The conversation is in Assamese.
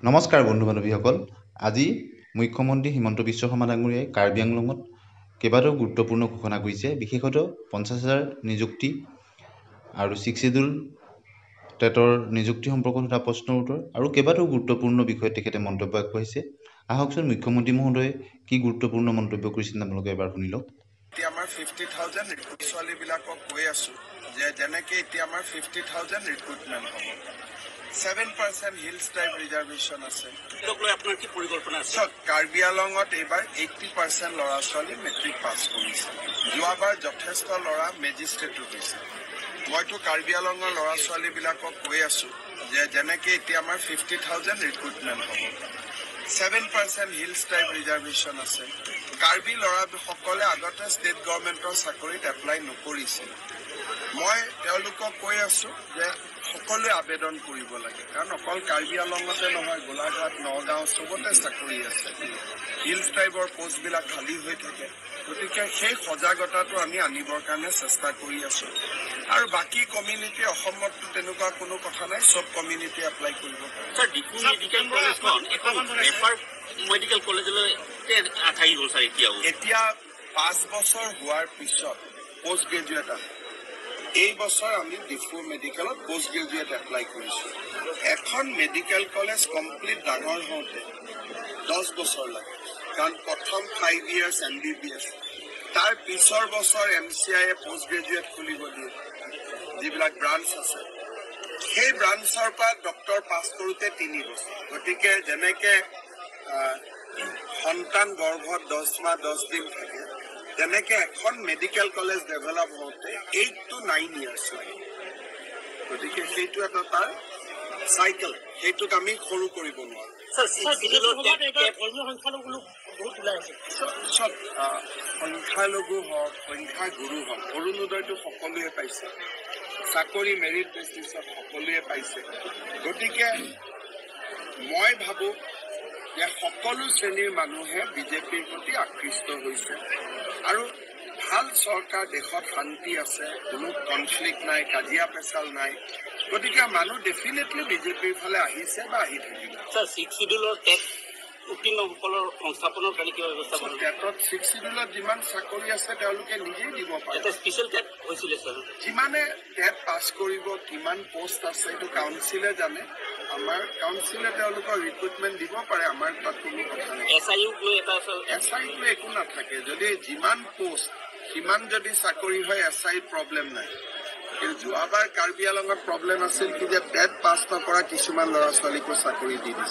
নমস্কাৰ বন্ধু বান্ধৱীসকল। আজি মুখ্যমন্ত্ৰী হিমন্ত বিশ্ব শৰ্মা ডাঙৰীয়াই কাৰ্বি আংলঙত কেইবাটাও গুৰুত্বপূৰ্ণ ঘোষণা কৰিছে। বিশেষতঃ 50,000 নিযুক্তি আৰু 6 শিডিউল টেটৰ নিযুক্তি সম্পৰ্কত সোধা প্ৰশ্নৰ উত্তৰ আৰু কেইবাটাও গুৰুত্বপূৰ্ণ বিষয়ত তেখেতে মন্তব্য আগবঢ়াইছে। আহকচোন মুখ্যমন্ত্ৰী মহোদয়ে কি গুৰুত্বপূৰ্ণ মন্তব্য কৰিছিল আপোনালোকে এবাৰ শুনি লওক। এতিয়া আমাৰ 50,000 ছোৱালীবিলাকক কৈ আছো যে যেনেকে এতিয়া আমাৰ 50,000 ৰিক্ৰুটমেণ্ট হ'ব, 7% হিলছ টাইপ ৰিজাৰ্ভেশ্যন আছে। আপোনাৰ কি পৰিকল্পনা আছে? কাৰ্বি আংলঙত এইবাৰ 80% ল'ৰা ছোৱালী মেট্ৰিক পাছ কৰিছে। যোৱাবাৰ যথেষ্ট ল'ৰা মেজিষ্ট্ৰেটো হৈছে। মইতো কাৰ্বি আংলঙৰ ল'ৰা ছোৱালীবিলাকক কৈ আছো যে যেনেকে এতিয়া আমাৰ 50,000 ৰিক্ৰুটমেণ্ট হ'ব, 7% হিলছ টাইপ ৰিজাৰ্ভেশ্যন আছে। কাৰ্বি ল'ৰাসকলে আগতে ষ্টেট গভৰ্ণমেণ্টৰ চাকৰিত এপ্লাই নকৰিছিল। মই তেওঁলোকক কৈ আছো যে সকলোৱে আবেদন কৰিব লাগে, কাৰণ অকল কাৰ্বি আংলঙতে নহয়, গোলাঘাট, নগাঁও চবতে চাকৰি আছে। হিলছ টাইপৰ পোষ্টবিলাক খালী হৈ থাকে। গতিকে সেই সজাগতাটো আমি আনিবৰ কাৰণে চেষ্টা কৰি আছো। আৰু বাকী কমিউনিটি, অসমততো তেনেকুৱা কোনো কথা নাই, চব কমিউনিটি এপ্লাই কৰিব পাৰে। এতিয়া 5 বছৰ হোৱাৰ পিছত পষ্ট গ্ৰেজুৱেট আছে। এই বছৰ আমি ডিফু মেডিকেলত পষ্ট গ্ৰেজুৱেট এপ্লাই কৰিছোঁ। এখন মেডিকেল কলেজ কমপ্লিট ডাঙৰ হওঁতে 10 বছৰ লাগে, কাৰণ প্ৰথম 5 years MBBS, তাৰ পিছৰ বছৰ MCI পষ্ট গ্ৰেজুৱেট খুলিব দিয়ে, যিবিলাক ব্ৰাঞ্চ আছে। সেই ব্ৰাঞ্চৰ পৰা ডক্টৰ পাছ কৰোঁতে 3 বছৰ। গতিকে যেনেকে সন্তান গৰ্ভত 10 মাহ 10 দিন থাকে, তেনেকে এখন মেডিকেল কলেজ ডেভেলপ হওঁতে 8 to 9 years লাগে। গতিকে সেইটো এটা তাৰ চাইকেল, সেইটোক আমি সৰু কৰিব নোৱাৰো। সংখ্যালঘু হওক, সংখ্যাগুৰু হওক, অৰুণোদয়টো সকলোৱে পাইছে, চাকৰি মেৰিট বেচিছত সকলোৱে পাইছে। গতিকে মই ভাবো যে সকলো শ্ৰেণীৰ মানুহে বিজেপিৰ প্ৰতি আকৃষ্ট হৈছে আৰু ভাল চৰকাৰ, দেশত শান্তি আছে, কোনো কনফ্লিক্ট নাই, কাজিয়া পেচাল নাই। গতিকে মানুহ ডেফিনেটলি বিজেপিৰ ফালে আহিছে বা আহি থাকিব। সংস্থাপনৰ কাৰণে কিবা ব্যৱস্থা কৰে? টেটত 6 শিডিউলত যিমান চাকৰি আছে তেওঁলোকে নিজেই দিব পাৰে। যিমানে টেট পাছ কৰিব, কিমান পোষ্ট আছে এইটো কাউন্সিলে জানে। আমাৰ কাউন্সিলে তেওঁলোকৰ ৰিক্ৰুটমেণ্ট দিব পাৰে, আমাৰ তাত কোনো কথা নাই। SI একো নাথাকে, যদি যিমান পোষ্ট সিমান যদি চাকৰি হয় SI প্ৰব্লেম নাই। কিন্তু যোৱাবাৰ কাৰ্বি আংলঙত প্ৰব্লেম আছিল কি যে টেট পাছ নকৰা কিছুমান ল'ৰা ছোৱালীকো চাকৰি দি দিছে।